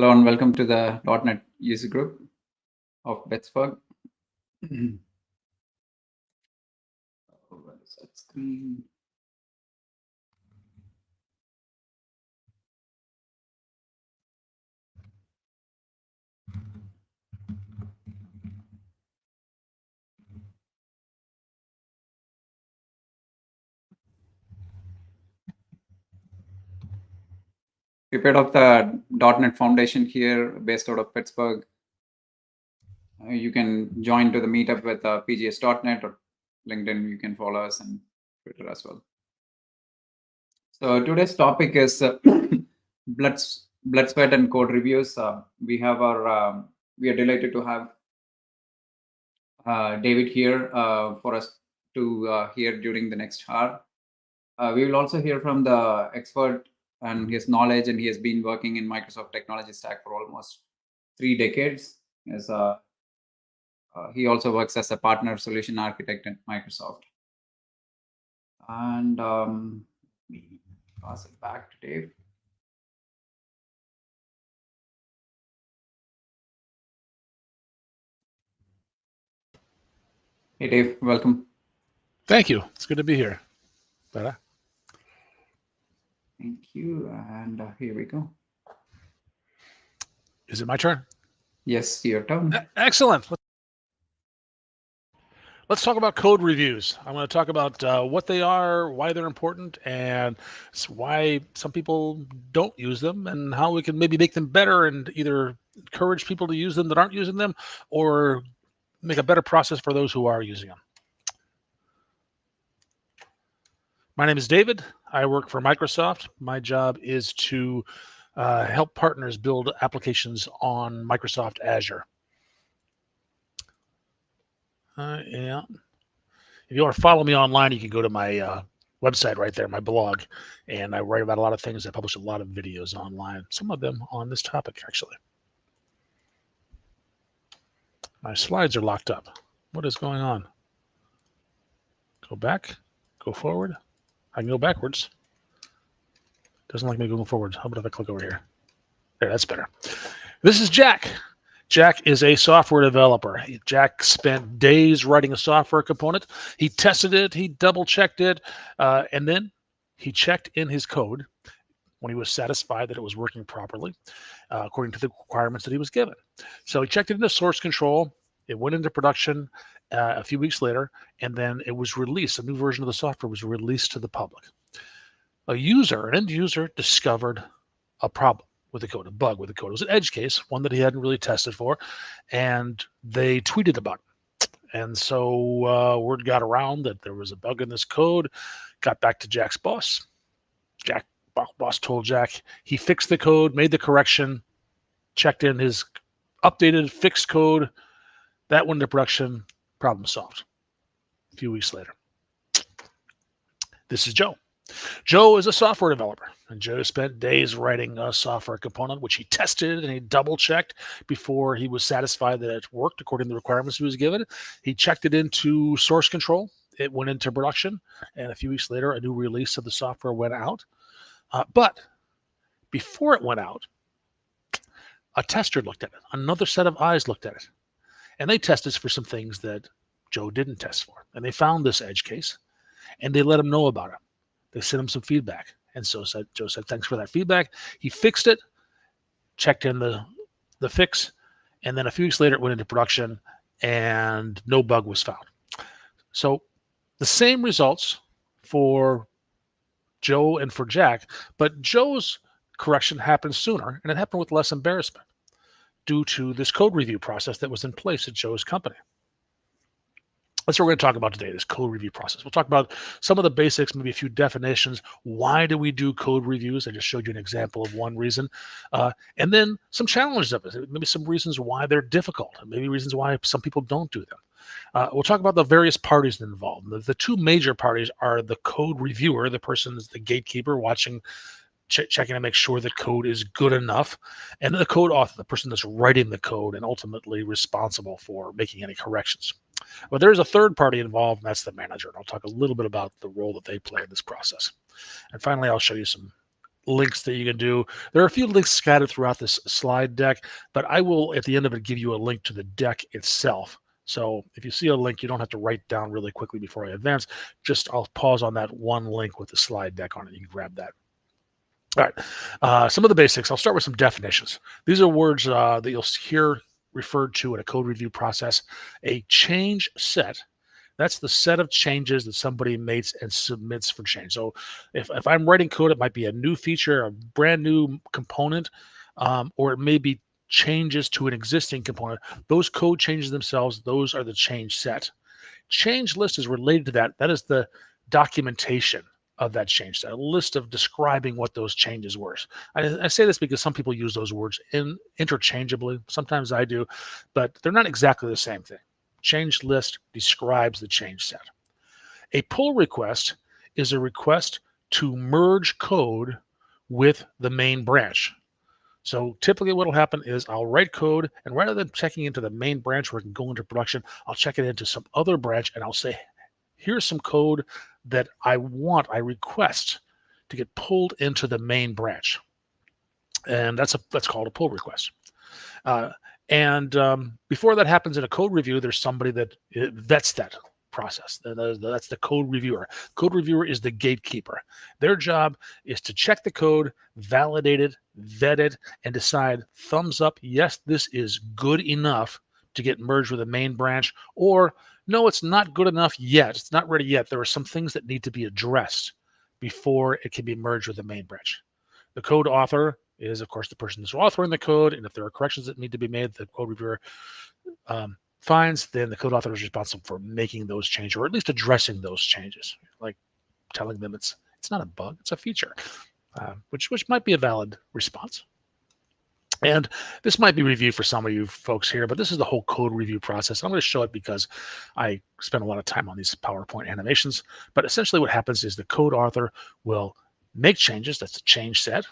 Hello and welcome to the .NET user group of Pittsburgh. Where is that screen? We put up the .NET Foundation here based out of Pittsburgh. You can join to the meetup with PGHDOTNET or LinkedIn. You can follow us and Twitter as well. So today's topic is blood, sweat, and code reviews. We are delighted to have David here for us to hear during the next hour. We will also hear from the expert and his knowledge, and he has been working in Microsoft technology stack for almost 3 decades. He also works as a partner solution architect at Microsoft. And let me pass it back to Dave. Hey, Dave, welcome. Thank you. It's good to be here. Better. Thank you. And here we go. Is it my turn? Yes, your turn. Excellent. Let's talk about code reviews. I'm going to talk about what they are, why they're important, and why some people don't use them, and how we can maybe make them better and either encourage people to use them that aren't using them or make a better process for those who are using them. My name is David. I work for Microsoft. My job is to help partners build applications on Microsoft Azure. Yeah. If you want to follow me online, you can go to my website right there, my blog, and I write about a lot of things. I publish a lot of videos online, some of them on this topic, actually. My slides are locked up. What is going on? Go back, go forward. I can go backwards. Doesn't like me going forwards. How about if I click over here? There, that's better. This is Jack. Jack is a software developer. Jack spent days writing a software component. He tested it, he double-checked it, and then he checked in his code when he was satisfied that it was working properly, according to the requirements that he was given. So he checked it into source control. It went into production a few weeks later, and then it was released. A new version of the software was released to the public. An end user, discovered a problem with the code, a bug with the code. It was an edge case, one that he hadn't really tested for, and they tweeted about it. And so word got around that there was a bug in this code, got back to Jack's boss. Boss told Jack, he fixed the code, made the correction, checked in his updated, fixed code. That went into production, problem solved. A few weeks later. This is Joe. Joe is a software developer, and Joe spent days writing a software component, which he tested and he double-checked before he was satisfied that it worked according to the requirements he was given. He checked it into source control. It went into production, and a few weeks later, a new release of the software went out. But before it went out, a tester looked at it. Another set of eyes looked at it, and they tested for some things that Joe didn't test for. And they found this edge case, and they let him know about it. They sent him some feedback. And so Joe said, thanks for that feedback. He fixed it, checked in the fix, and then a few weeks later, it went into production, and no bug was found. So the same results for Joe and for Jack, but Joe's correction happened sooner, and it happened with less embarrassment due to this code review process that was in place at Joe's company. That's what we're going to talk about today, this code review process. We'll talk about some of the basics, maybe a few definitions. Why do we do code reviews? I just showed you an example of one reason. And then some challenges of it, maybe some reasons why they're difficult, and maybe reasons why some people don't do them. We'll talk about the various parties involved. The two major parties are the code reviewer, the person is the gatekeeper watching, checking to make sure the code is good enough, and the code author, the person that's writing the code and ultimately responsible for making any corrections. Well, there's a third party involved, and that's the manager. And I'll talk a little bit about the role that they play in this process. And finally, I'll show you some links that you can do. There are a few links scattered throughout this slide deck, but I will, at the end of it, give you a link to the deck itself. So if you see a link, you don't have to write down really quickly before I advance. Just I'll pause on that one link with the slide deck on it. You can grab that. All right, some of the basics. I'll start with some definitions. These are words that you'll hear referred to in a code review process. A change set, that's the set of changes that somebody makes and submits for change. So if I'm writing code, it might be a new feature, a brand new component, or it may be changes to an existing component. Those code changes themselves, those are the change set. Change list is related to that. That is the documentation of that change set, a list of describing what those changes were. I say this because some people use those words interchangeably. Sometimes I do, but they're not exactly the same thing. Change list describes the change set. A pull request is a request to merge code with the main branch. So typically what will happen is I'll write code, and rather than checking into the main branch where it can go into production, I'll check it into some other branch, and I'll say, here's some code that I request to get pulled into the main branch. And that's called a pull request. Before that happens in a code review, there's somebody that vets that process. That's the code reviewer. Code reviewer is the gatekeeper. Their job is to check the code, validate it, vet it, and decide thumbs up, yes, this is good enough to get merged with the main branch, or no, it's not good enough yet. It's not ready yet. There are some things that need to be addressed before it can be merged with the main branch. The code author is, of course, the person that's authoring the code, and if there are corrections that need to be made, the code reviewer finds, then the code author is responsible for making those changes, or at least addressing those changes, like telling them it's not a bug, it's a feature, which might be a valid response. And this might be reviewed for some of you folks here, but this is the whole code review process. I'm going to show it because I spent a lot of time on these PowerPoint animations. But essentially what happens is the code author will make changes, that's the change set,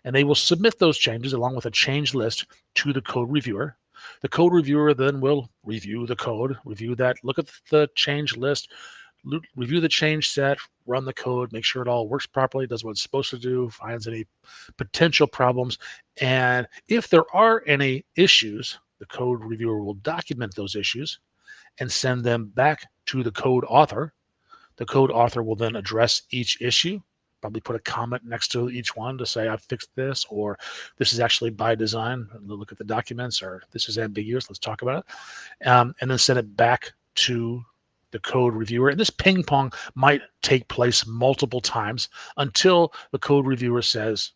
and they will submit those changes along with a change list to the code reviewer. The code reviewer then will review the code, review that, look at the change list, review the change set, run the code, make sure it all works properly, does what it's supposed to do, finds any potential problems. And if there are any issues, the code reviewer will document those issues and send them back to the code author. The code author will then address each issue, probably put a comment next to each one to say, I've fixed this, or this is actually by design, look at the documents, or this is ambiguous, let's talk about it. And then send it back to the code reviewer. And this ping pong might take place multiple times until the code reviewer says,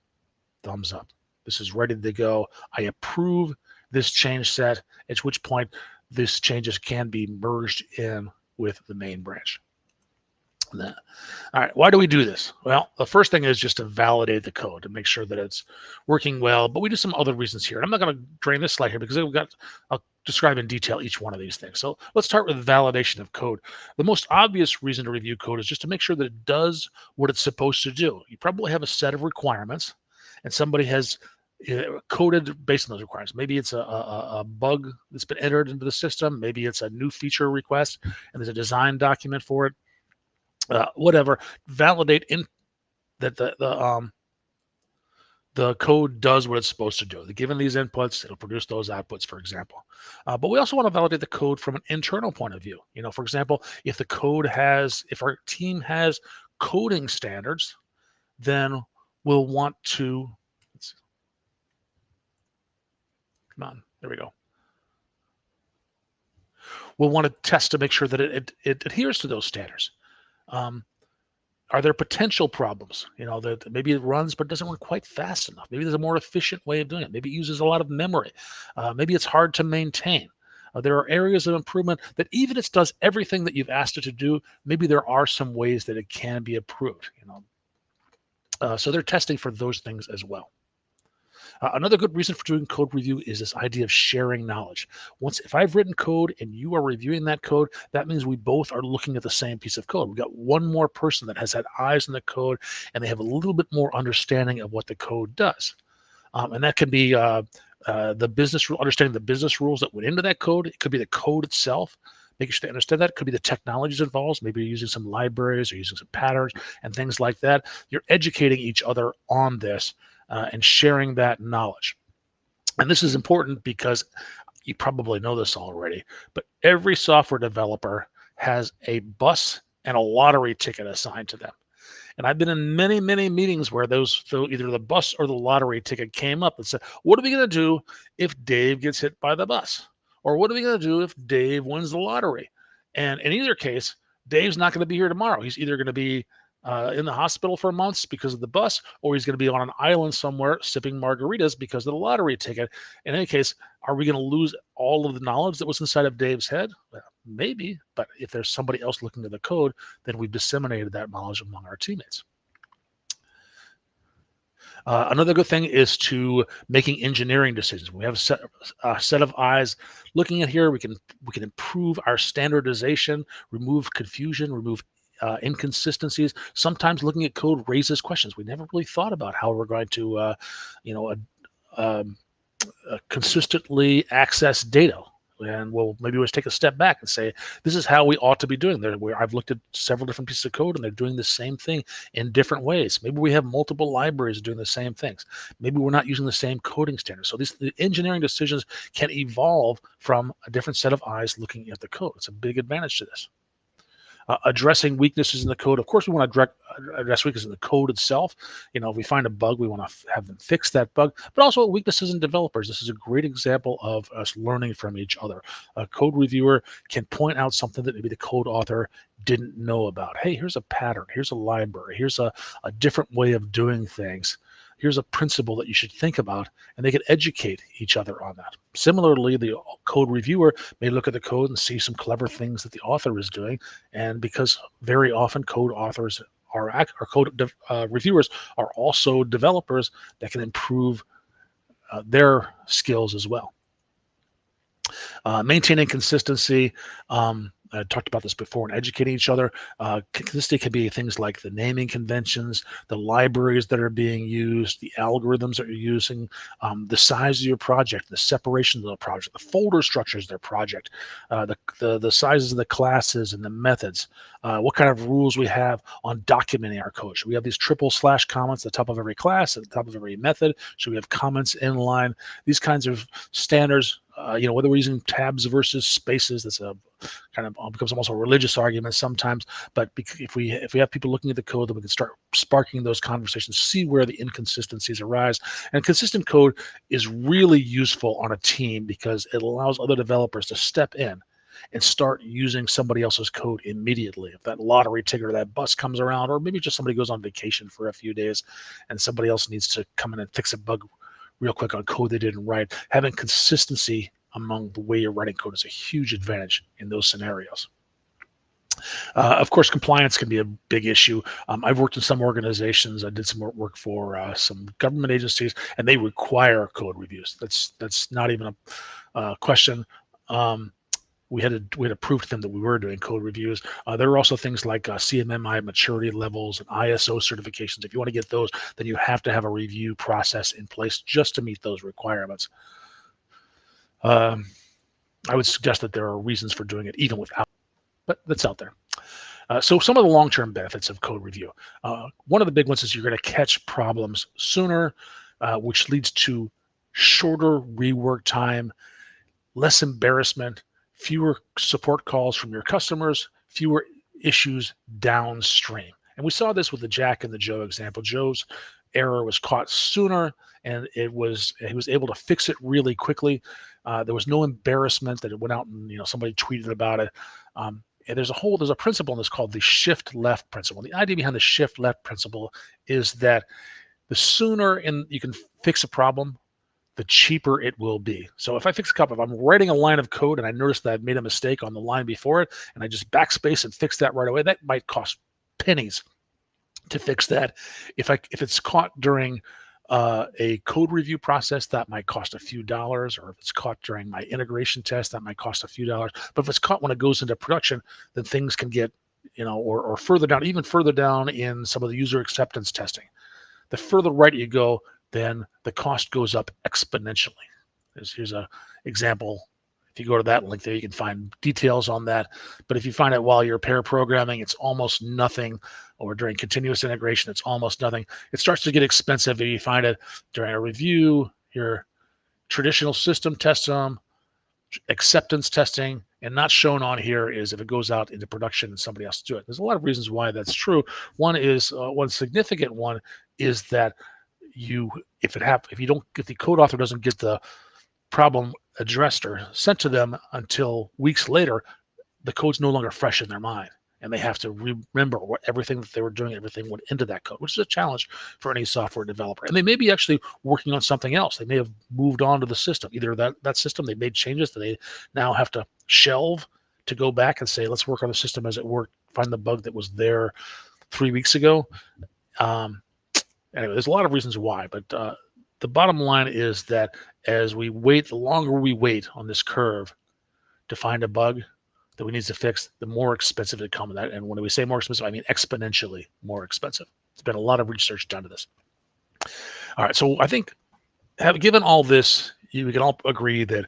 thumbs up. This is ready to go. I approve this change set, at which point these changes can be merged in with the main branch. All right, why do we do this? Well, the first thing is just to validate the code to make sure that it's working well, but we do some other reasons here. I'm not going to drain this slide here because I'll describe in detail each one of these things. So let's start with validation of code. The most obvious reason to review code is just to make sure that it does what it's supposed to do. You probably have a set of requirements, and somebody has coded based on those requirements. Maybe it's a bug that's been entered into the system. Maybe it's a new feature request, and there's a design document for it. Whatever, validate in that the code does what it's supposed to do. Given these inputs, it'll produce those outputs, for example. But we also want to validate the code from an internal point of view. You know, for example, if our team has coding standards, then we'll want to, come on, there we go. We'll want to test to make sure that it adheres to those standards. Are there potential problems? You know, that maybe it runs but doesn't run quite fast enough. Maybe there's a more efficient way of doing it. Maybe it uses a lot of memory. Maybe it's hard to maintain. There are areas of improvement that even if it does everything that you've asked it to do, maybe there are some ways that it can be improved. You know, so they're testing for those things as well. Another good reason for doing code review is this idea of sharing knowledge. If I've written code and you are reviewing that code, that means we both are looking at the same piece of code. We've got one more person that has had eyes on the code, and they have a little bit more understanding of what the code does. And that can be the business rule, understanding the business rules that went into that code. It could be the code itself. making sure they understand that. Could be the technologies involved. Maybe you're using some libraries or using some patterns and things like that. You're educating each other on this and sharing that knowledge. And this is important because you probably know this already, but every software developer has a bus and a lottery ticket assigned to them. And I've been in many, many meetings where either the bus or the lottery ticket came up and said, what are we going to do if Dave gets hit by the bus? Or what are we going to do if Dave wins the lottery? And in either case, Dave's not going to be here tomorrow. He's either going to be in the hospital for months because of the bus, or he's going to be on an island somewhere sipping margaritas because of the lottery ticket. In any case, are we going to lose all of the knowledge that was inside of Dave's head? Well, maybe, but if there's somebody else looking at the code, then we've disseminated that knowledge among our teammates. Another good thing is to making engineering decisions. We have a set of eyes looking at here. We can improve our standardization, remove confusion, remove inconsistencies. Sometimes looking at code raises questions. We never really thought about how we're going to, consistently access data. And maybe we'll take a step back and say, this is how we ought to be doing there. I've looked at several different pieces of code and they're doing the same thing in different ways. Maybe we have multiple libraries doing the same things. Maybe we're not using the same coding standards. So the engineering decisions can evolve from a different set of eyes looking at the code. It's a big advantage to this. Addressing weaknesses in the code. Of course, we want to address weaknesses in the code itself. If we find a bug, we want to have them fix that bug, but also weaknesses in developers. This is a great example of us learning from each other. A code reviewer can point out something that maybe the code author didn't know about. Hey, here's a pattern. Here's a library. Here's a different way of doing things. Here's a principle that you should think about, and they can educate each other on that. Similarly, the code reviewer may look at the code and see some clever things that the author is doing, and because very often code authors reviewers are also developers that can improve their skills as well. Maintaining consistency. I talked about this before, and educating each other. Consistency can be things like the naming conventions, the libraries that are being used, the algorithms that you're using, the size of your project, the separation of the project, the folder structures of their project, the sizes of the classes and the methods, what kind of rules we have on documenting our code. Should we have these triple slash comments at the top of every class, at the top of every method? Should we have comments inline? These kinds of standards. Whether we're using tabs versus spaces, that's a kind of becomes almost a religious argument sometimes. But if we have people looking at the code, then we can start sparking those conversations, see where the inconsistencies arise. And consistent code is really useful on a team because it allows other developers to step in and start using somebody else's code immediately. If that lottery ticket or that bus comes around, or maybe just somebody goes on vacation for a few days and somebody else needs to come in and fix a bug real quick on code they didn't write, having consistency among the way you're writing code is a huge advantage in those scenarios. Of course, compliance can be a big issue. I've worked in some organizations. I did some work for some government agencies, and they require code reviews. That's not even a question. We had to prove to them that we were doing code reviews. There are also things like CMMI maturity levels and ISO certifications. If you want to get those, then you have to have a review process in place just to meet those requirements. I would suggest that there are reasons for doing it even without, but that's out there. So some of the long-term benefits of code review. One of the big ones is you're going to catch problems sooner, which leads to shorter rework time, less embarrassment, fewer support calls from your customers, fewer issues downstream. And we saw this with the Jack and the Joe example. Joe's error was caught sooner, and he was able to fix it really quickly. There was no embarrassment that it went out and somebody tweeted about it. And there's a principle in this called the shift left principle. The idea behind the shift left principle is that the sooner you can fix a problem, the cheaper it will be. So if I'm writing a line of code and I notice that I've made a mistake on the line before it, and I just backspace and fix that right away, that might cost pennies to fix that. If it's caught during a code review process, that might cost a few dollars, or if it's caught during my integration test, that might cost a few dollars. But if it's caught when it goes into production, then things can get, or further down, even further down in some of the user acceptance testing. The further right you go, then the cost goes up exponentially. Here's an example. If you go to that link there, you can find details on that. But if you find it while you're pair programming, it's almost nothing, or during continuous integration, it's almost nothing. It starts to get expensive if you find it during a review, your traditional system test them, acceptance testing, and not shown on here is if it goes out into production and somebody else to do it. There's a lot of reasons why that's true. One is one significant one is that if the code author doesn't get the problem addressed or sent to them until weeks later, the code's no longer fresh in their mind, and they have to remember everything that they were doing, everything went into that code, which is a challenge for any software developer. And they may be actually working on something else. They may have moved on to the system, either that system, they made changes that they now have to shelve to go back and say, let's work on the system as it worked, find the bug that was there 3 weeks ago. Anyway, there's a lot of reasons why, but the bottom line is that as we wait, the longer we wait on this curve to find a bug that we need to fix, the more expensive it comes. And when we say more expensive, I mean exponentially more expensive. There's been a lot of research done to this. All right, so I think, given all this, we can all agree that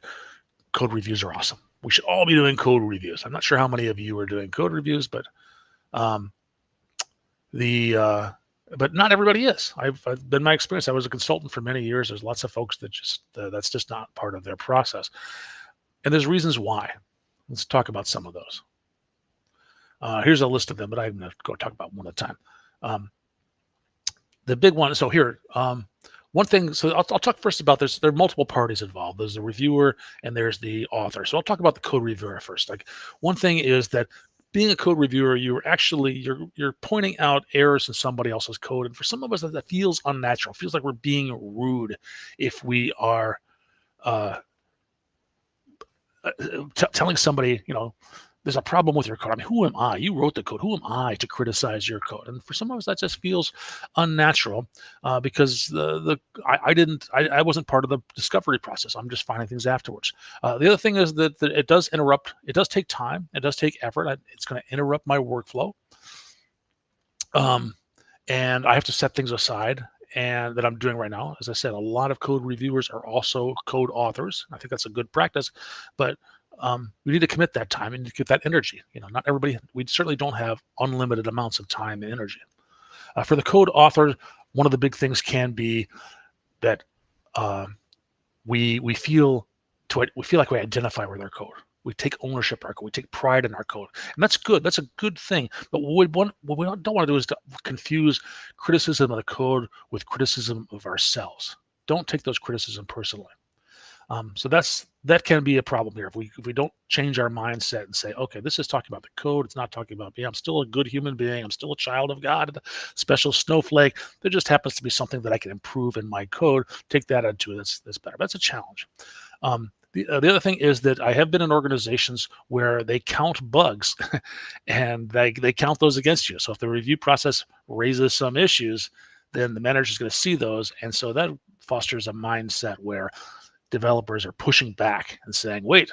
code reviews are awesome. We should all be doing code reviews. I'm not sure how many of you are doing code reviews, but but not everybody is. I've been my experience. I was a consultant for many years. There's lots of folks that that's just not part of their process, and there's reasons why. Let's talk about some of those. Here's a list of them, but I'm going to go talk about one at a time. The big one. So here, one thing. So I'll talk first about this. There are multiple parties involved. There's the reviewer and there's the author. So I'll talk about the code reviewer first. Like, one thing is that being a code reviewer, you're pointing out errors in somebody else's code, and for some of us that feels unnatural. It feels like we're being rude if we are telling somebody, there's a problem with your code. I mean, who am I? You wrote the code. Who am I to criticize your code? And for some of us, that just feels unnatural because I wasn't part of the discovery process. I'm just finding things afterwards. The other thing is that it does interrupt. It does take time. It does take effort. It's going to interrupt my workflow. And I have to set things aside, and that I'm doing right now. As I said, a lot of code reviewers are also code authors. I think that's a good practice, but we need to commit that time and get that energy. Not everybody, we certainly don't have unlimited amounts of time and energy. For the code author, one of the big things can be that we feel like we identify with our code. We take ownership of our code. We take pride in our code, and that's good. That's a good thing. But what we don't want to do is to confuse criticism of the code with criticism of ourselves. Don't take those criticisms personally. So that can be a problem here. If we don't change our mindset and say, okay, this is talking about the code. It's not talking about me. I'm still a good human being. I'm still a child of God, a special snowflake. There just happens to be something that I can improve in my code. Take that into it. That's better. That's a challenge. The other thing is that I have been in organizations where they count bugs and they count those against you. So if the review process raises some issues, then the manager is going to see those. And so that fosters a mindset where developers are pushing back and saying, wait,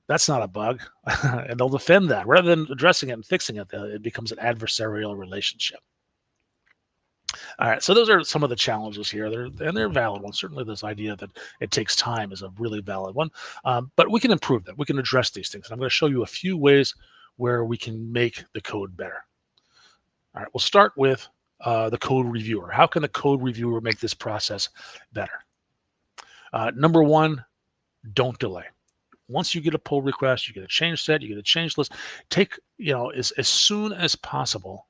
that's not a bug. And they'll defend that. Rather than addressing it and fixing it, it becomes an adversarial relationship. All right, so those are some of the challenges here. They're valid ones. Certainly this idea that it takes time is a really valid one. But we can improve that. We can address these things. And I'm going to show you a few ways where we can make the code better. All right, we'll start with the code reviewer. How can the code reviewer make this process better? Number one, don't delay. Once you get a pull request, you get a change set, you get a change list, take, as soon as possible,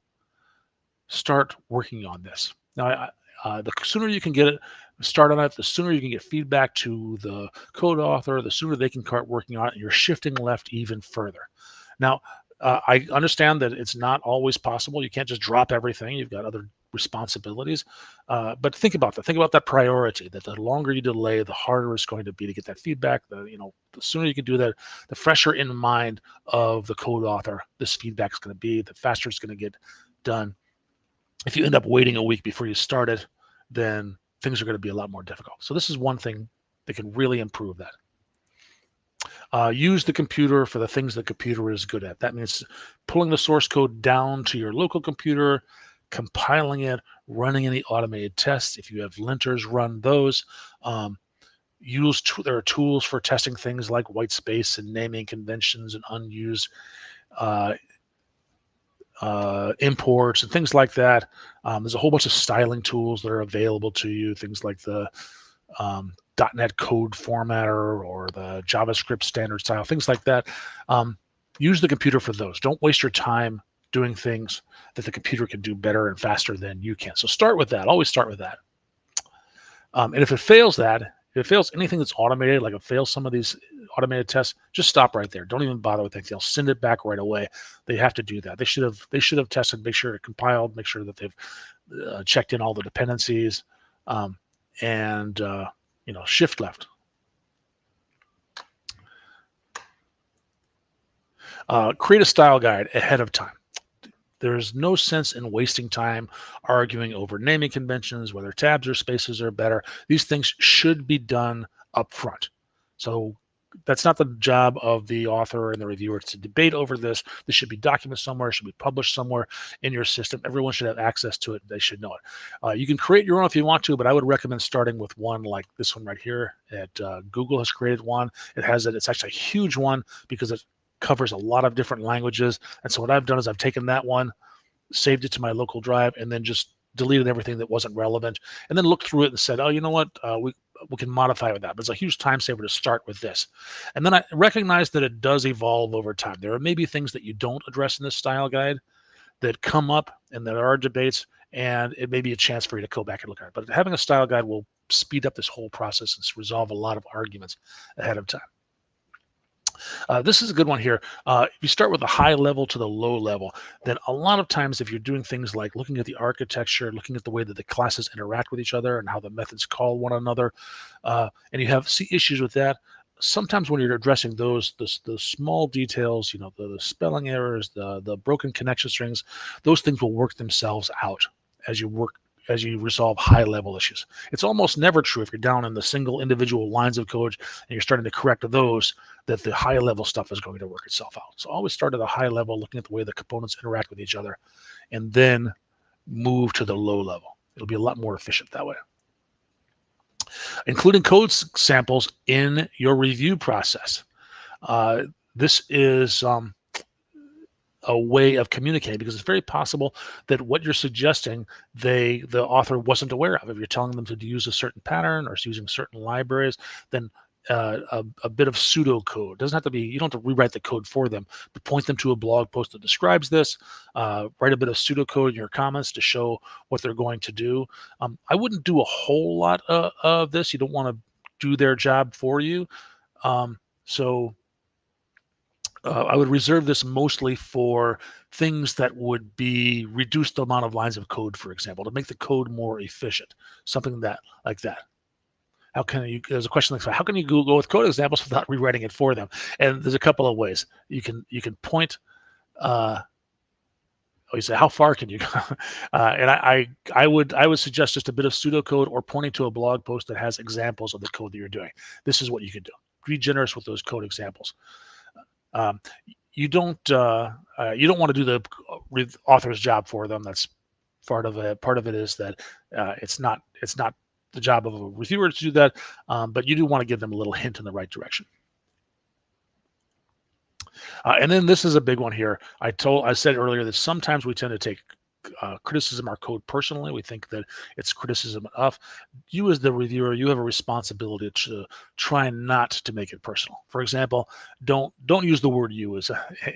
start working on this. Now, the sooner you can get it, start on it, the sooner you can get feedback to the code author, the sooner they can start working on it, and you're shifting left even further. Now, I understand that it's not always possible. You can't just drop everything. You've got other responsibilities. But think about that. Think about that priority, that the longer you delay, the harder it's going to be to get that feedback. The sooner you can do that, the fresher in mind of the code author this feedback is going to be, the faster it's going to get done. If you end up waiting a week before you start it, then things are going to be a lot more difficult. So this is one thing that can really improve that. Use the computer for the things the computer is good at. That means pulling the source code down to your local computer, compiling it, running any automated tests. If you have linters, run those. There are tools for testing things like white space and naming conventions and unused imports and things like that. There's a whole bunch of styling tools that are available to you, things like the .NET code formatter or the JavaScript standard style, things like that. Use the computer for those. Don't waste your time doing things that the computer can do better and faster than you can. So start with that. Always start with that. And if it fails anything that's automated, like it fails some of these automated tests, just stop right there. Don't even bother with anything else. Send it back right away. They have to do that. They should have tested, make sure it compiled, make sure that they've checked in all the dependencies, and shift left. Create a style guide ahead of time. There's no sense in wasting time arguing over naming conventions, whether tabs or spaces are better. These things should be done up front. So that's not the job of the author and the reviewer to debate over this. This should be documented somewhere, should be published somewhere in your system. Everyone should have access to it. They should know it. You can create your own if you want to, but I would recommend starting with one like this one right here. Google has created one. It's actually a huge one because it covers a lot of different languages. And so what I've done is I've taken that one, saved it to my local drive, and then just deleted everything that wasn't relevant, and then looked through it and said, oh, you know what, we can modify with that. But it's a huge time saver to start with this. And then I recognize that it does evolve over time. There are maybe things that you don't address in this style guide that come up and there are debates, and it may be a chance for you to go back and look at it. But having a style guide will speed up this whole process and resolve a lot of arguments ahead of time. This is a good one here. If you start with the high level to the low level, then a lot of times if you're doing things like looking at the architecture, looking at the way that the classes interact with each other and how the methods call one another, and you see issues with that, sometimes when you're addressing the small details, the spelling errors, the broken connection strings, those things will work themselves out as you resolve high-level issues. It's almost never true if you're down in the single individual lines of code and you're starting to correct those, that the high-level stuff is going to work itself out. So always start at a high level, looking at the way the components interact with each other, and then move to the low level. It'll be a lot more efficient that way. Including code samples in your review process. This is a way of communicating, because it's very possible that what you're suggesting the author wasn't aware of. If you're telling them to use a certain pattern or using certain libraries, then a bit of pseudocode doesn't have to be, you don't have to rewrite the code for them, but point them to a blog post that describes this, write a bit of pseudocode in your comments to show what they're going to do. I wouldn't do a whole lot of this. You don't want to do their job for you. I would reserve this mostly for things that would be reduce the amount of lines of code, for example, to make the code more efficient, something like that. There's a question like, how can you go with code examples without rewriting it for them? And there's a couple of ways. You can point, you say, how far can you go? And I would suggest just a bit of pseudocode or pointing to a blog post that has examples of the code that you're doing. This is what you can do. Be generous with those code examples. You don't want to do the author's job for them. That's part of it. Part of it is that it's not the job of a reviewer to do that, but you do want to give them a little hint in the right direction. And then this is a big one here. I said earlier that sometimes we tend to take criticism our code personally. We think that it's criticism enough. You as the reviewer, you have a responsibility to try not to make it personal. For example, don't use the word you as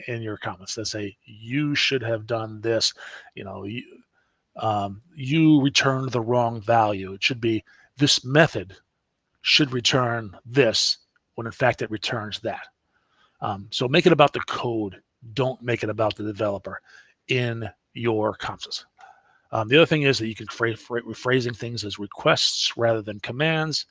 in your comments. That say you should have done this. You returned the wrong value. It should be this method should return this when in fact it returns that. So make it about the code. Don't make it about the developer in your comments. The other thing is that you can rephrasing things as requests rather than commands.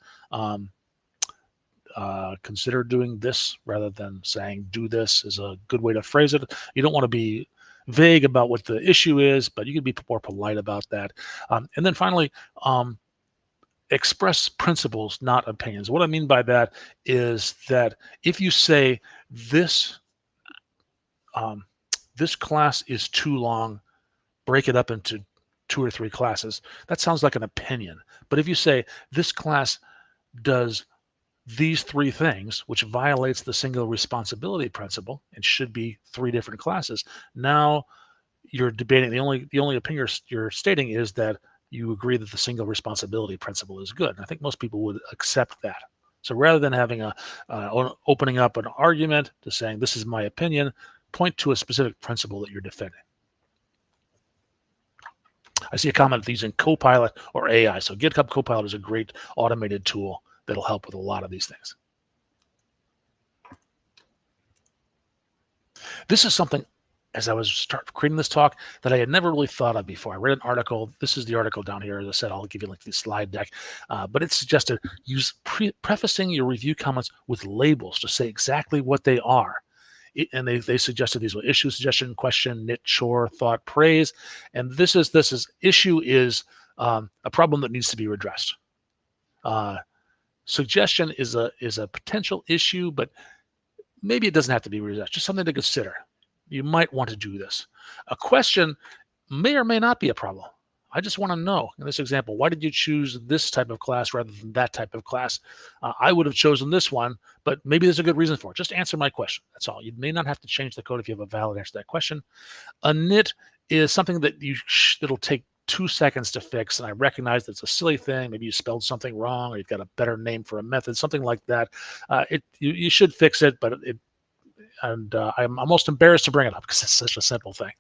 Consider doing this rather than saying do this is a good way to phrase it. You don't want to be vague about what the issue is, but you can be more polite about that. And then finally, express principles, not opinions. What I mean by that is that if you say this class is too long, break it up into 2 or 3 classes, that sounds like an opinion. But if you say this class does these three things, which violates the single responsibility principle and should be three different classes. Now you're debating, the only opinion you're stating is that you agree that the single responsibility principle is good. And I think most people would accept that. So rather than having opening up an argument to saying this is my opinion, point to a specific principle that you're defending. I see a comment using Copilot or AI. So GitHub Copilot is a great automated tool that'll help with a lot of these things. This is something, as I was creating this talk, that I had never really thought of before. I read an article. This is the article down here. As I said, I'll give you like the slide deck. But it suggested use prefacing your review comments with labels to say exactly what they are. And they suggested these were issue, suggestion, question, nit, chore, thought, praise. And this is issue is a problem that needs to be addressed. Suggestion is a potential issue, but maybe it doesn't have to be addressed. Just something to consider. You might want to do this. A question may or may not be a problem. I just want to know, in this example, why did you choose this type of class rather than that type of class? I would have chosen this one, but maybe there's a good reason for it. Just answer my question. That's all. You may not have to change the code if you have a valid answer to that question. A nit is something that that'll take 2 seconds to fix, and I recognize that's a silly thing. Maybe you spelled something wrong, or you've got a better name for a method, something like that. You should fix it, but I'm almost embarrassed to bring it up because it's such a simple thing.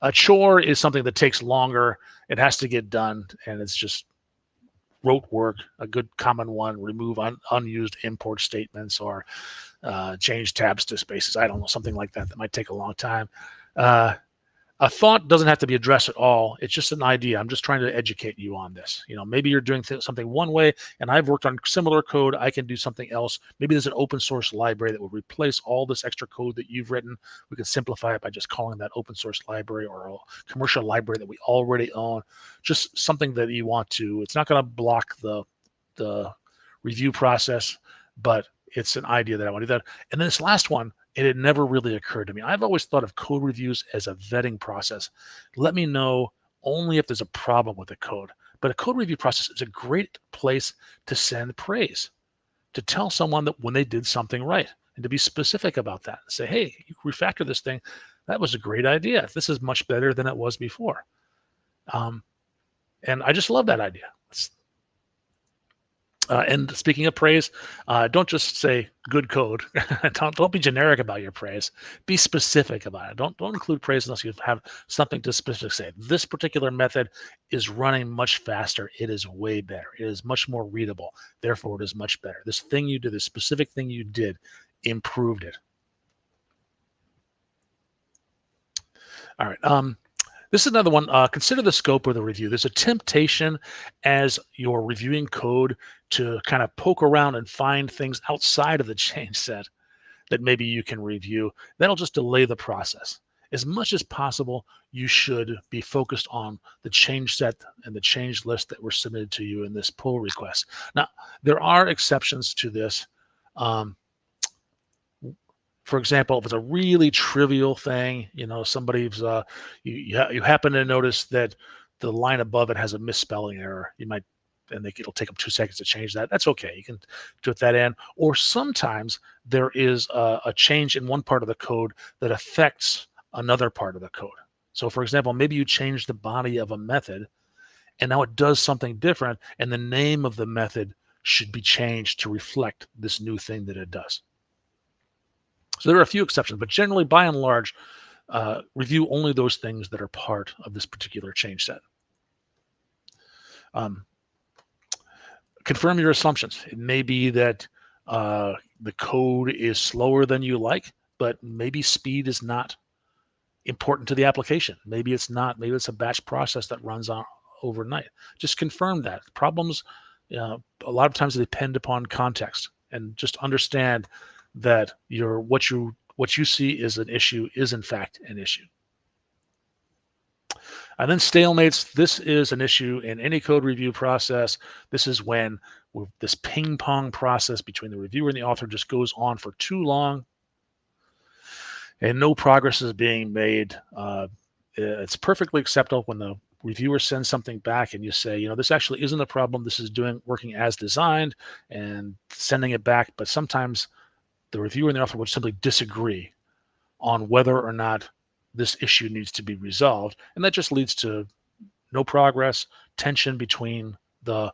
A chore is something that takes longer. It has to get done, and it's just rote work. A good common one: remove unused import statements or change tabs to spaces. I don't know, something like that. That might take a long time. A thought doesn't have to be addressed at all. It's just an idea. I'm just trying to educate you on this. Maybe you're doing something one way, and I've worked on similar code. I can do something else. Maybe there's an open source library that will replace all this extra code that you've written. We can simplify it by just calling that open source library or a commercial library that we already own. Just something that you want to. It's not going to block the review process, but it's an idea that I want to do that. And then this last one, it had never really occurred to me. I've always thought of code reviews as a vetting process. Let me know only if there's a problem with the code. But a code review process is a great place to send praise, to tell someone that when they did something right, and to be specific about that. Say, hey, you refactor this thing. That was a great idea. This is much better than it was before. And I just love that idea. And speaking of praise, don't just say good code. Don't be generic about your praise. Be specific about it. Don't include praise unless you have something to specifically say. This particular method is running much faster. It is way better. It is much more readable. Therefore, it is much better. This thing you did, this specific thing you did, improved it. All right. This is another one. Consider the scope of the review. There's a temptation as you're reviewing code to kind of poke around and find things outside of the change set that maybe you can review. That'll just delay the process. As much as possible, you should be focused on the change set and the change list that were submitted to you in this pull request. Now, there are exceptions to this. For example, if it's a really trivial thing, somebody's you happen to notice that the line above it has a misspelling error, it'll take them 2 seconds to change that. That's okay. You can do it that end. Or sometimes there is a change in one part of the code that affects another part of the code. So for example, maybe you change the body of a method and now it does something different, and the name of the method should be changed to reflect this new thing that it does. So there are a few exceptions, but generally, by and large, review only those things that are part of this particular change set. Confirm your assumptions. It may be that the code is slower than you like, but maybe speed is not important to the application. Maybe it's not. Maybe it's a batch process that runs on overnight. Just confirm that. Problems, a lot of times, they depend upon context, and just understand that what you see is an issue is in fact an issue. And then stalemates. This is an issue in any code review process. This is when this ping pong process between the reviewer and the author just goes on for too long and no progress is being made. It's perfectly acceptable when reviewer sends something back and you say, you know, this actually isn't a problem. This is working as designed, and sending it back. But sometimes the reviewer and the author would simply disagree on whether or not this issue needs to be resolved. And that just leads to no progress, tension between the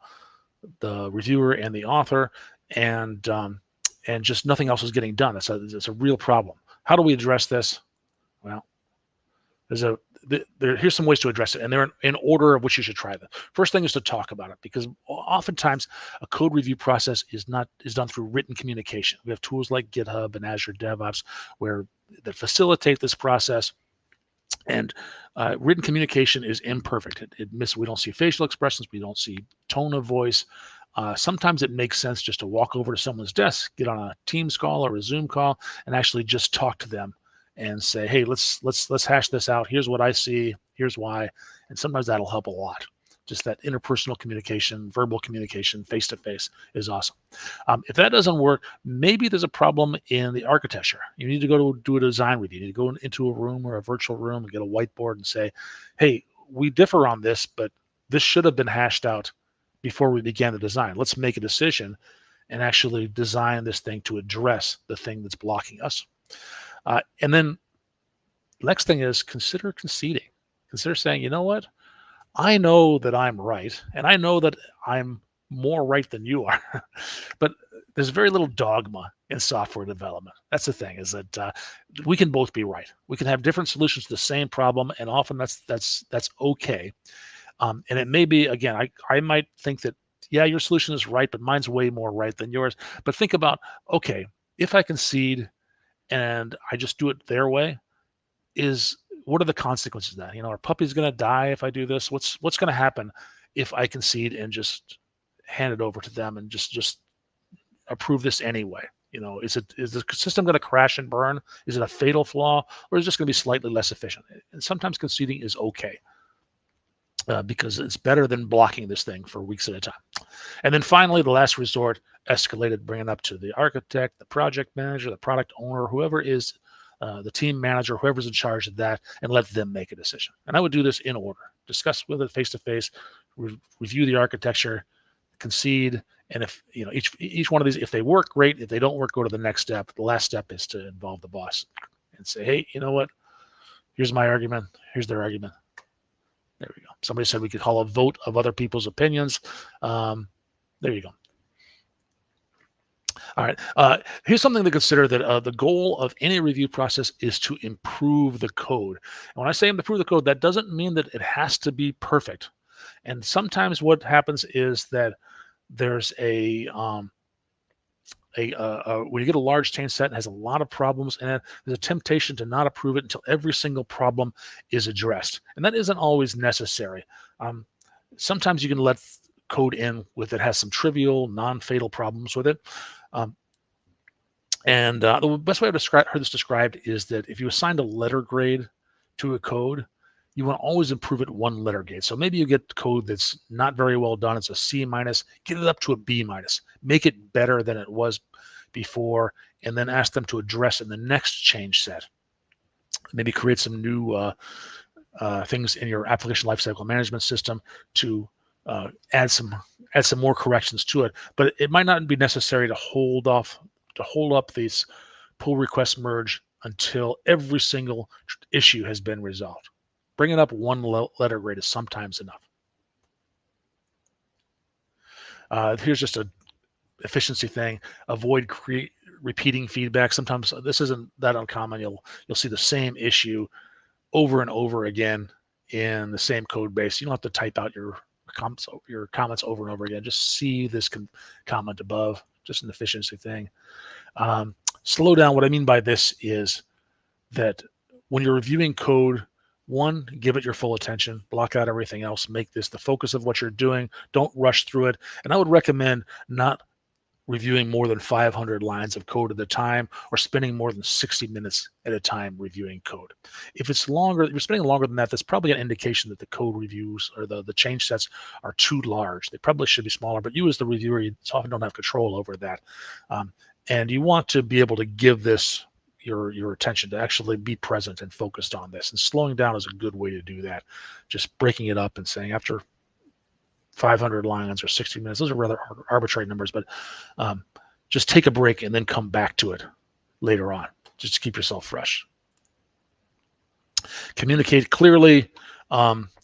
reviewer and the author, and just nothing else is getting done. It's a real problem. How do we address this? Well, here's some ways to address it, and they're in order of which you should try them. First thing is to talk about it, because oftentimes a code review process is done through written communication. We have tools like GitHub and Azure DevOps that facilitate this process. And written communication is imperfect. We don't see facial expressions. We don't see tone of voice. Sometimes it makes sense just to walk over to someone's desk, get on a Teams call or a Zoom call, and actually just talk to them and say, hey, let's hash this out. Here's what I see. Here's why. And sometimes that'll help a lot. Just that interpersonal communication, verbal communication, face-to-face is awesome. If that doesn't work, maybe there's a problem in the architecture. You need to go do a design review. You need to go into a room or a virtual room and get a whiteboard and say, hey, we differ on this, but this should have been hashed out before we began the design. Let's make a decision and actually design this thing to address the thing that's blocking us. And then next thing is consider conceding. Consider saying, you know what? I know that I'm right, and I know that I'm more right than you are, but there's very little dogma in software development. That's the thing, is that we can both be right. We can have different solutions to the same problem, and often that's okay. And it may be, again, I might think that, yeah, your solution is right, but mine's way more right than yours. But think about, okay, if I concede and I just do it their way, what are the consequences of that? You know, are puppies going to die if I do this? What's going to happen if I concede and just hand it over to them and just approve this anyway? You know, is the system going to crash and burn? Is it a fatal flaw, or is it just going to be slightly less efficient? And sometimes conceding is okay, because it's better than blocking this thing for weeks at a time. And then finally, the last resort, escalated, bringing up to the architect, the project manager, the product owner, whoever is the team manager, whoever's in charge of that, and let them make a decision. And I would do this in order. Discuss with it face-to-face, review the architecture, concede, and if, you know, each one of these, if they work, great. If they don't work, go to the next step. The last step is to involve the boss and say, hey, you know what? Here's my argument. Here's their argument. There we go. Somebody said we could call a vote of other people's opinions. There you go. All right. Here's something to consider, that the goal of any review process is to improve the code. And when I say improve the code, that doesn't mean that it has to be perfect. And sometimes what happens is that there's when you get a large change set and has a lot of problems in it, there's a temptation to not approve it until every single problem is addressed. And that isn't always necessary. Sometimes you can let code in with it has some trivial, non-fatal problems with it. The best way I've heard this described is that if you assigned a letter grade to a code, you want to always improve it one letter grade. So maybe you get code that's not very well done. It's a C-, get it up to a B-, make it better than it was before, and then ask them to address in the next change set. Maybe create some new things in your application lifecycle management system to add some more corrections to it. But it might not be necessary to hold up these pull request merge until every single issue has been resolved. Bringing up one letter grade is sometimes enough. Here's just a efficiency thing. Avoid repeating feedback. Sometimes this isn't that uncommon. You'll see the same issue over and over again in the same code base. You don't have to type out your comments over and over again. Just see this comment above. Just an efficiency thing. Slow down. What I mean by this is that when you're reviewing code, one, give it your full attention, block out everything else, make this the focus of what you're doing. Don't rush through it. And I would recommend not reviewing more than 500 lines of code at a time, or spending more than 60 minutes at a time reviewing code. If it's longer, if you're spending longer than that, that's probably an indication that the code reviews or the change sets are too large. They probably should be smaller, but you as the reviewer, you often don't have control over that. And you want to be able to give this your attention, to actually be present and focused on this. And slowing down is a good way to do that. Just breaking it up and saying after 500 lines or 60 minutes, those are rather arbitrary numbers, but just take a break and then come back to it later on, just to keep yourself fresh. Communicate clearly.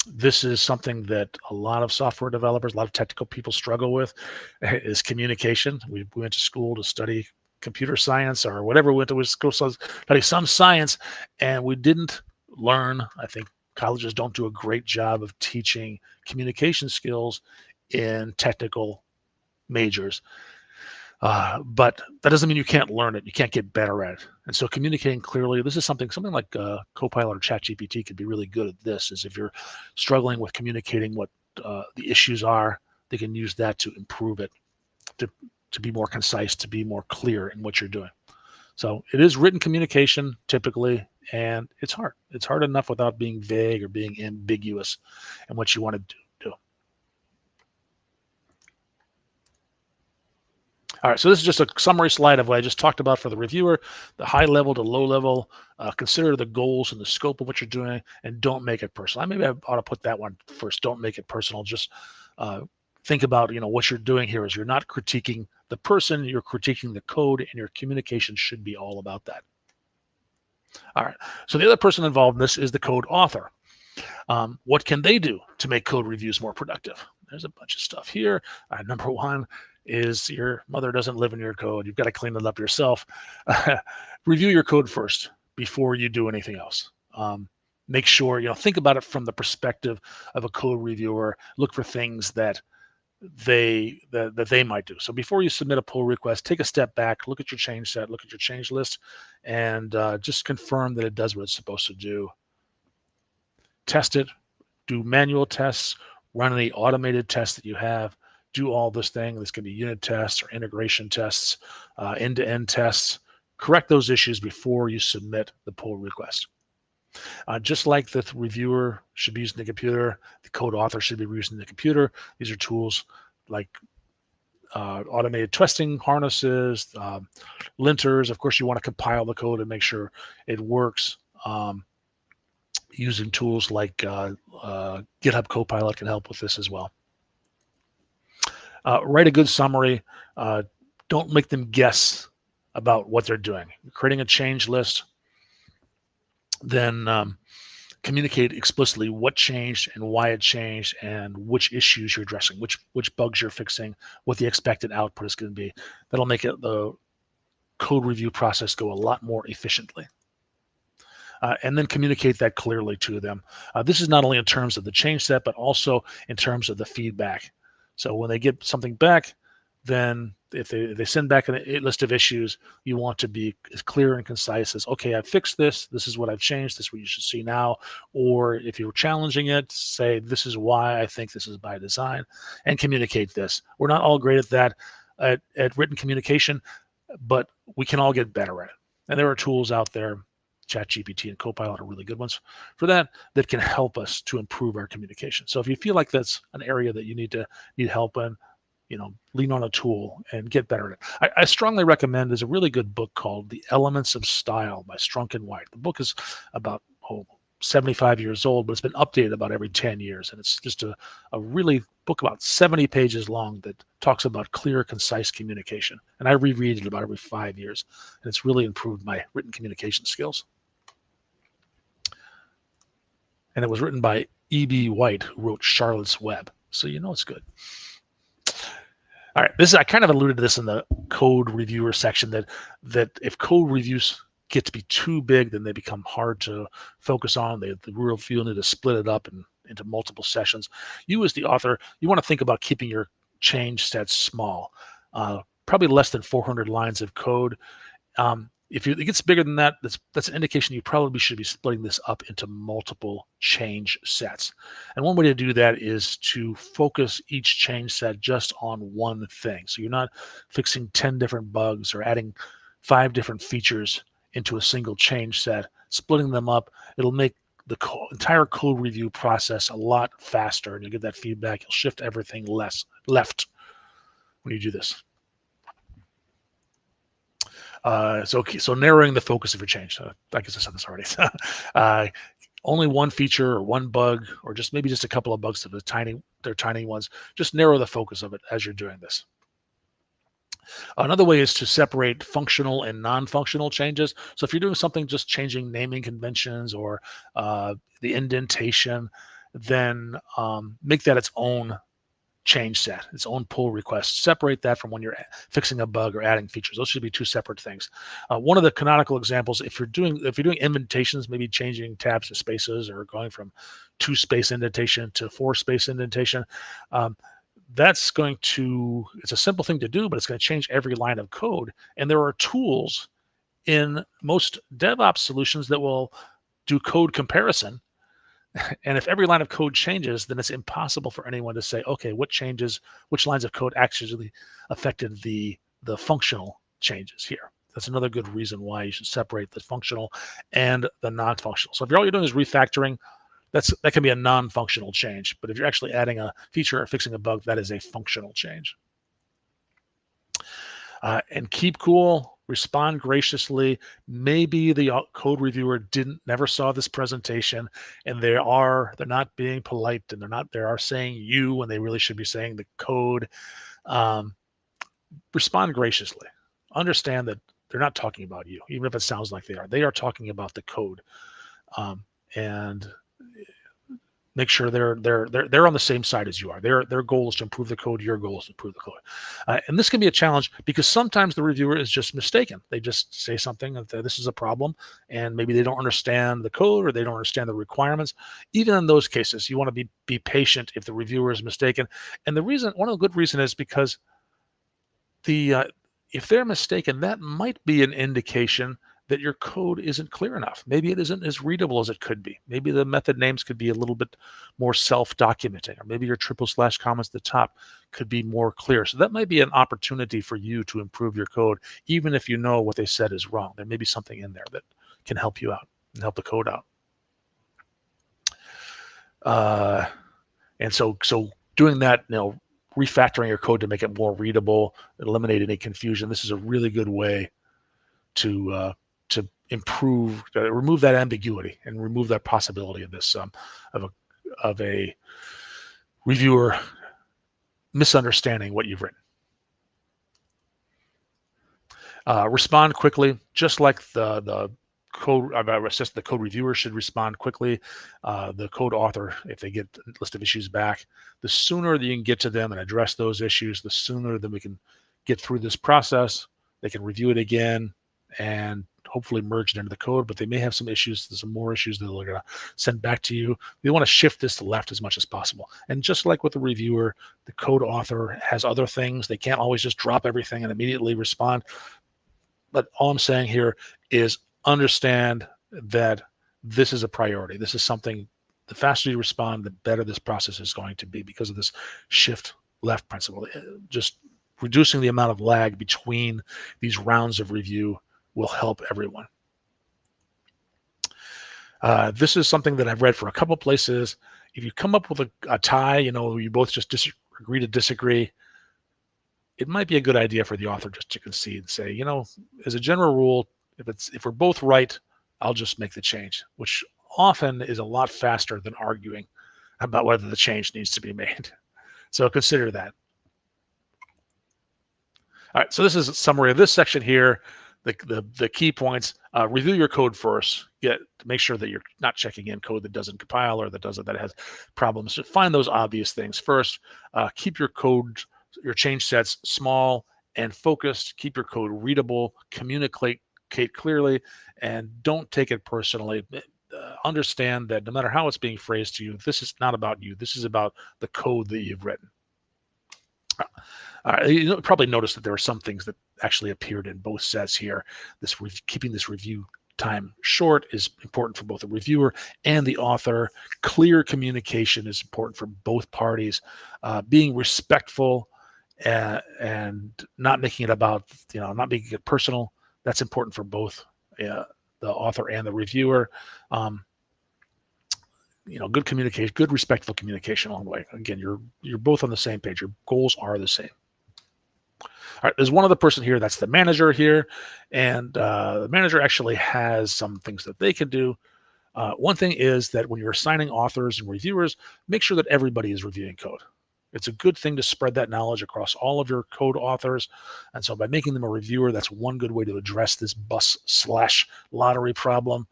This is something that a lot of software developers, a lot of technical people struggle with, is communication. We went to school to study computer science or whatever. We went to school to study some science, and we didn't learn. I think colleges don't do a great job of teaching communication skills in technical majors. But that doesn't mean you can't learn it. You can't get better at it. And so communicating clearly, this is something like Copilot or ChatGPT could be really good at this, is if you're struggling with communicating what the issues are, they can use that to improve it, to be more concise, to be more clear in what you're doing. So it is written communication typically, and it's hard. It's hard enough without being vague or being ambiguous in what you want to do. All right, so this is just a summary slide of what I just talked about for the reviewer, the high level to low level. Consider the goals and the scope of what you're doing, and don't make it personal. Maybe I ought to put that one first. Don't make it personal. Just think about, what you're doing here is you're not critiquing the person, you're critiquing the code, and your communication should be all about that. All right, so the other person involved in this is the code author. What can they do to make code reviews more productive? There's a bunch of stuff here. Number one is your mother doesn't live in your code. You've got to clean it up yourself. Review your code first before you do anything else. Make sure, think about it from the perspective of a code reviewer. Look for things that they might do. So before you submit a pull request, take a step back, look at your change set, look at your change list, and just confirm that it does what it's supposed to do. Test it, do manual tests, run any automated tests that you have, do all this thing. This can be unit tests or integration tests, end-to-end tests. Correct those issues before you submit the pull request. Just like the reviewer should be using the computer, the code author should be using the computer. These are tools like automated testing harnesses, linters. Of course, you want to compile the code and make sure it works. Using tools like GitHub Copilot can help with this as well. Write a good summary. Don't make them guess about what they're doing. You're creating a change list, then communicate explicitly what changed and why it changed and which issues you're addressing, which bugs you're fixing, what the expected output is going to be. That'll make the code review process go a lot more efficiently. And then communicate that clearly to them. This is not only in terms of the change set, but also in terms of the feedback. So when they get something back, then if they send back a list of issues, you want to be as clear and concise as, okay, I've fixed this. This is what I've changed. This is what you should see now. Or if you're challenging it, say, this is why I think this is by design, and communicate this. We're not all great at that, at written communication, but we can all get better at it. And there are tools out there, ChatGPT and Copilot are really good ones for that can help us to improve our communication. So if you feel like that's an area that you need help in, lean on a tool and get better at it. I strongly recommend, there's a really good book called The Elements of Style by Strunk and White. The book is about 75 years old, but it's been updated about every 10 years. And it's just a really book about 70 pages long that talks about clear, concise communication. And I reread it about every 5 years. And it's really improved my written communication skills. And it was written by E.B. White, who wrote Charlotte's Web. So it's good. All right, I kind of alluded to this in the code reviewer section, that if code reviews get to be too big, then they become hard to focus on. The real feel need to split it up into multiple sessions. You as the author, you want to think about keeping your change sets small, probably less than 400 lines of code. If it gets bigger than that, that's an indication you probably should be splitting this up into multiple change sets. And one way to do that is to focus each change set just on one thing. So you're not fixing 10 different bugs or adding 5 different features into a single change set. Splitting them up, it'll make the entire code review process a lot faster, and you'll get that feedback. You'll shift everything left when you do this. So narrowing the focus of your change. I guess I said this already. Only one feature or one bug, or maybe just a couple of bugs of they're tiny ones. Just narrow the focus of it as you're doing this. Another way is to separate functional and non-functional changes. So if you're doing something just changing naming conventions or the indentation, then make that its own change set, its own pull request. Separate that from when you're fixing a bug or adding features. Those should be two separate things. One of the canonical examples, if you're doing indentations, maybe changing tabs to spaces or going from 2-space indentation to 4-space indentation, that's it's a simple thing to do, but it's going to change every line of code. And there are tools in most DevOps solutions that will do code comparison. And if every line of code changes, then it's impossible for anyone to say, okay, which lines of code actually affected the functional changes here. That's another good reason why you should separate the functional and the non-functional. So if all you're doing is refactoring, that can be a non-functional change. But if you're actually adding a feature or fixing a bug, that is a functional change. And keep cool. Respond graciously. Maybe the code reviewer never saw this presentation, and they're not being polite, and they are saying you when they really should be saying the code. Respond graciously. Understand that they're not talking about you, even if it sounds like they are. They are talking about the code, and make sure they're on the same side as you are. Their goal is to improve the code. Your goal is to improve the code. And this can be a challenge because sometimes the reviewer is just mistaken. They just say something that this is a problem, and maybe they don't understand the code or they don't understand the requirements. Even in those cases, you want to be patient if the reviewer is mistaken. And one of the good reasons is because if they're mistaken, that might be an indication that your code isn't clear enough. Maybe it isn't as readable as it could be. Maybe the method names could be a little bit more self-documenting, or maybe your / comments at the top could be more clear. So that might be an opportunity for you to improve your code, even if you know what they said is wrong. There may be something in there that can help you out and help the code out. And so doing that, refactoring your code to make it more readable, eliminate any confusion. This is a really good way to remove that ambiguity and remove that possibility of this of a reviewer misunderstanding what you've written. Respond quickly, just like the code. The code reviewer should respond quickly. The code author, if they get a list of issues back, the sooner that you can get to them and address those issues, the sooner that we can get through this process. They can review it again and hopefully merge it into the code, but they may have some issues. There's some more issues that they're going to send back to you. We want to shift this to left as much as possible. And just like with the reviewer, the code author has other things. They can't always just drop everything and immediately respond. But all I'm saying here is understand that this is a priority. This is something, the faster you respond, the better this process is going to be because of this shift left principle. Just reducing the amount of lag between these rounds of review will help everyone. This is something that I've read for a couple places. If you come up with a tie, you both just agree to disagree, it might be a good idea for the author just to concede and say, as a general rule, if we're both right, I'll just make the change, which often is a lot faster than arguing about whether the change needs to be made. So consider that. All right, so this is a summary of this section here. The key points: review your code first. Make sure that you're not checking in code that doesn't compile or that has problems. So find those obvious things first. Keep your change sets small and focused. Keep your code readable. Communicate clearly, and don't take it personally. Understand that no matter how it's being phrased to you, this is not about you. This is about the code that you've written. You probably noticed that there are some things that actually appeared in both sets here. Keeping this review time short is important for both the reviewer and the author. Clear communication is important for both parties. Being respectful and not making it about, not making it personal. That's important for both the author and the reviewer. Good communication, good respectful communication along the way. Again, you're both on the same page. Your goals are the same. All right, there's one other person here. That's the manager here. And the manager actually has some things that they can do. One thing is that when you're assigning authors and reviewers, make sure that everybody is reviewing code. It's a good thing to spread that knowledge across all of your code authors. And so by making them a reviewer, that's one good way to address this bus/lottery problem.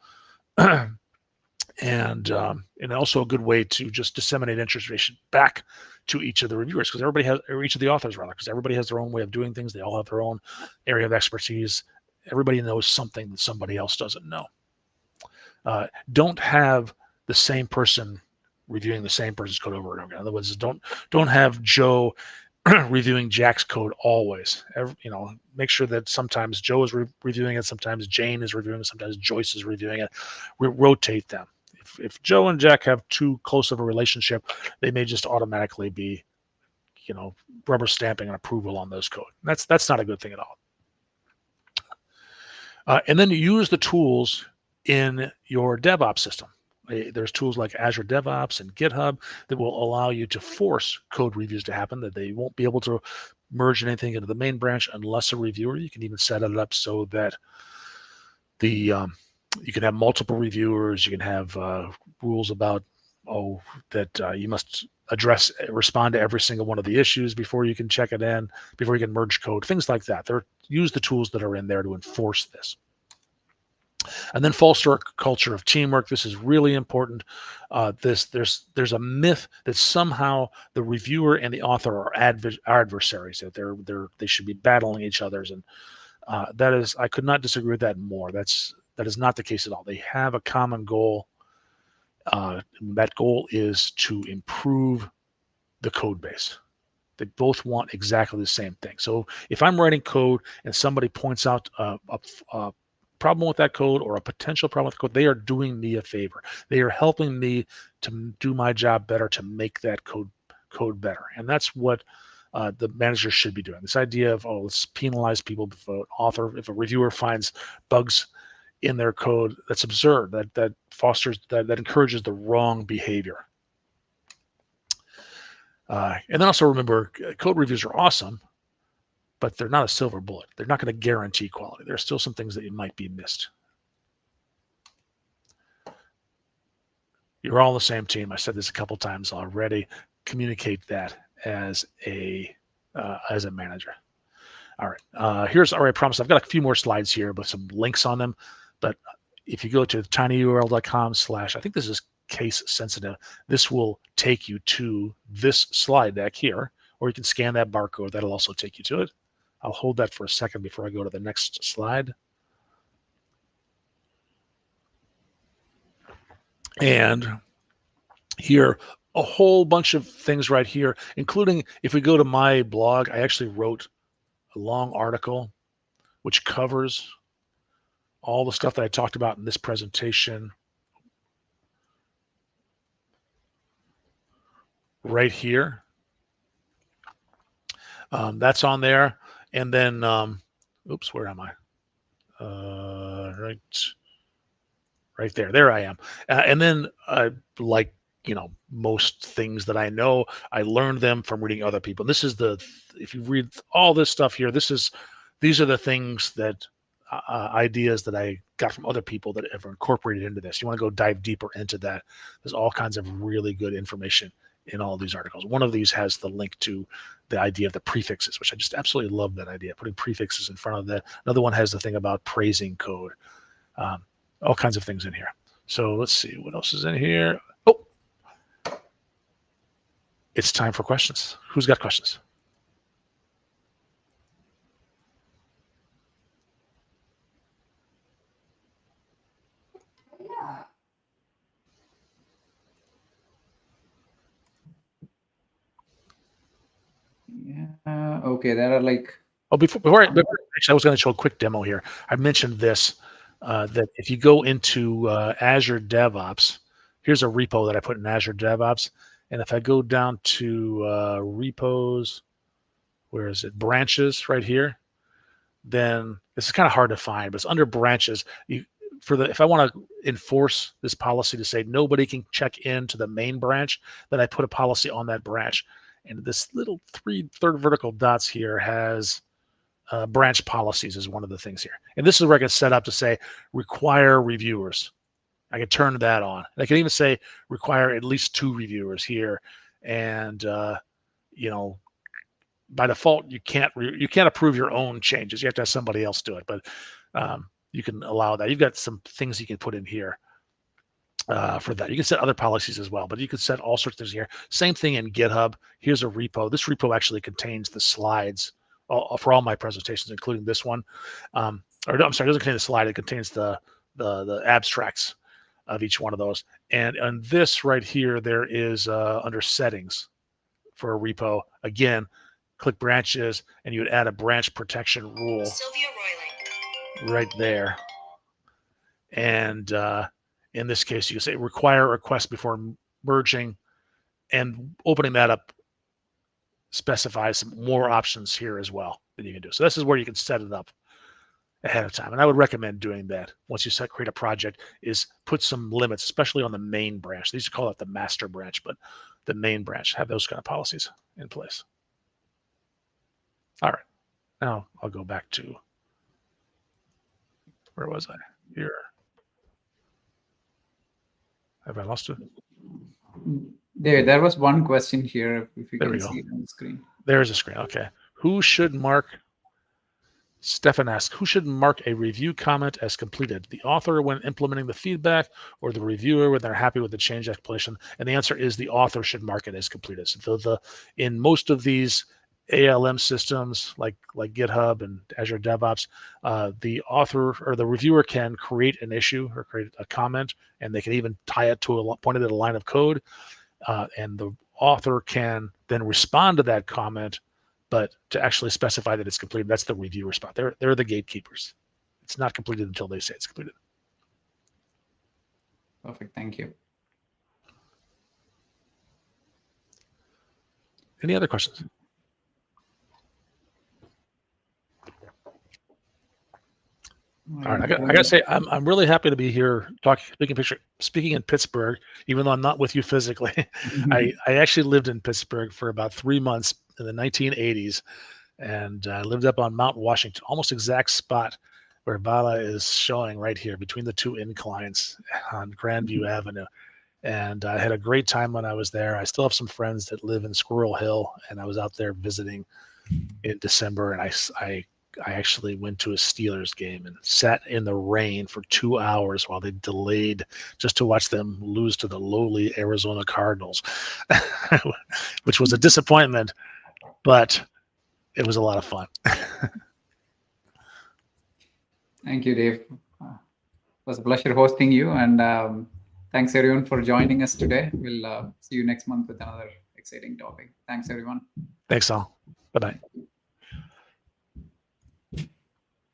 And also a good way to just disseminate information back to each of the reviewers, because everybody has, or each of the authors rather, because everybody has their own way of doing things. They all have their own area of expertise. Everybody knows something that somebody else doesn't know. Don't have the same person reviewing the same person's code over and over again. In other words, don't have Joe reviewing Jack's code always. Make sure that sometimes Joe is reviewing it, sometimes Jane is reviewing it, sometimes Joyce is reviewing it. We rotate them. If Joe and Jack have too close of a relationship, they may just automatically be, rubber stamping an approval on those code. That's not a good thing at all. And then you use the tools in your DevOps system. There's tools like Azure DevOps and GitHub that will allow you to force code reviews to happen, that they won't be able to merge anything into the main branch unless a reviewer. You can even set it up so that you can have multiple reviewers. You can have rules about that you must respond to every single one of the issues before you can check it in, before you can merge code, things like that. Use the tools that are in there to enforce this. And then foster a culture of teamwork. This is really important. There's a myth that somehow the reviewer and the author are adversaries, that they should be battling each other's, and I could not disagree with that more. That is not the case at all. They have a common goal. That goal is to improve the code base. They both want exactly the same thing. So if I'm writing code and somebody points out a problem with that code or a potential problem with the code, they are doing me a favor. They are helping me to do my job better, to make that code better. And that's what the manager should be doing. This idea of, let's penalize people if a reviewer finds bugs in their code, that's absurd. That fosters, that encourages the wrong behavior. And then also remember, code reviews are awesome, but they're not a silver bullet. They're not going to guarantee quality. There are still some things that you might be missed. You're all on the same team. I said this a couple times already. Communicate that as a manager. All right. I promise I've got a few more slides here with some links on them. But if you go to tinyurl.com/ I think this is case sensitive, this will take you to this slide deck here, or you can scan that barcode. That'll also take you to it. I'll hold that for a second before I go to the next slide. And here, a whole bunch of things right here, including if we go to my blog, I actually wrote a long article which covers all the stuff that I talked about in this presentation right here. That's on there. And then, oops, where am I? Right there. There I am. And then, like, most things that I know, I learned them from reading other people. And this is if you read all this stuff here, these are the things that ideas that I got from other people that have incorporated into this. You want to go dive deeper into that. There's all kinds of really good information in all of these articles. One of these has the link to the idea of the prefixes, which I just absolutely love that idea, putting prefixes in front of that. Another one has the thing about praising code. All kinds of things in here. So let's see what else is in here. Oh, it's time for questions. Who's got questions? Yeah. Okay. There are like. Oh, before actually, I was going to show a quick demo here. I mentioned this, that if you go into Azure DevOps, here's a repo that I put in Azure DevOps. And if I go down to repos, where is it? Branches right here. Then this is kind of hard to find, but it's under branches. If I want to enforce this policy to say nobody can check into the main branch, then I put a policy on that branch. And this little third vertical dots here has branch policies is one of the things here. And this is where I can set up to say require reviewers. I can turn that on. And I can even say require at least 2 reviewers here. And you know, by default, you can't approve your own changes. You have to have somebody else do it. But you can allow that. You've got some things you can put in here for that. You can set other policies as well, but you can set all sorts of things here. Same thing in GitHub. Here's a repo. This repo actually contains the slides for all my presentations, including this one. Or no, I'm sorry, it doesn't contain the slide. It contains the abstracts of each one of those. And on this right here, there is under settings for a repo. Again, click branches, and you would add a branch protection rule right there. And in this case, you can say require request before merging, and opening that up specifies some more options here as well that you can do. So this is where you can set it up ahead of time. And I would recommend doing that once you create a project, is put some limits, especially on the main branch. They used to call it the master branch, but the main branch, have those kind of policies in place. All right. Now I'll go back to, where was I? Here. Have I lost it? There was one question here. If you can see it on the screen. There's a screen. Okay. Who should mark? Stefan asks, who should mark a review comment as completed? The author when implementing the feedback, or the reviewer when they're happy with the change explanation? And the answer is the author should mark it as completed. So in most of these ALM systems like GitHub and Azure DevOps, the author or the reviewer can create an issue or create a comment, and they can even tie it to point it at a line of code. And the author can then respond to that comment, but to actually specify that it's completed, that's the reviewer spot. They're the gatekeepers. It's not completed until they say it's completed. Perfect. Thank you. Any other questions? All right, I got to say, I'm really happy to be here speaking in Pittsburgh, even though I'm not with you physically. I actually lived in Pittsburgh for about 3 months in the 1980s, and I lived up on Mount Washington, almost exact spot where Bala is showing right here between the 2 inclines on Grandview Avenue. And I had a great time when I was there. I still have some friends that live in Squirrel Hill, and I was out there visiting in December, and I actually went to a Steelers game and sat in the rain for 2 hours while they delayed just to watch them lose to the lowly Arizona Cardinals, which was a disappointment, but it was a lot of fun. Thank you, Dave. It was a pleasure hosting you, and thanks everyone for joining us today. We'll see you next month with another exciting topic. Thanks, everyone. Thanks all. Bye-bye.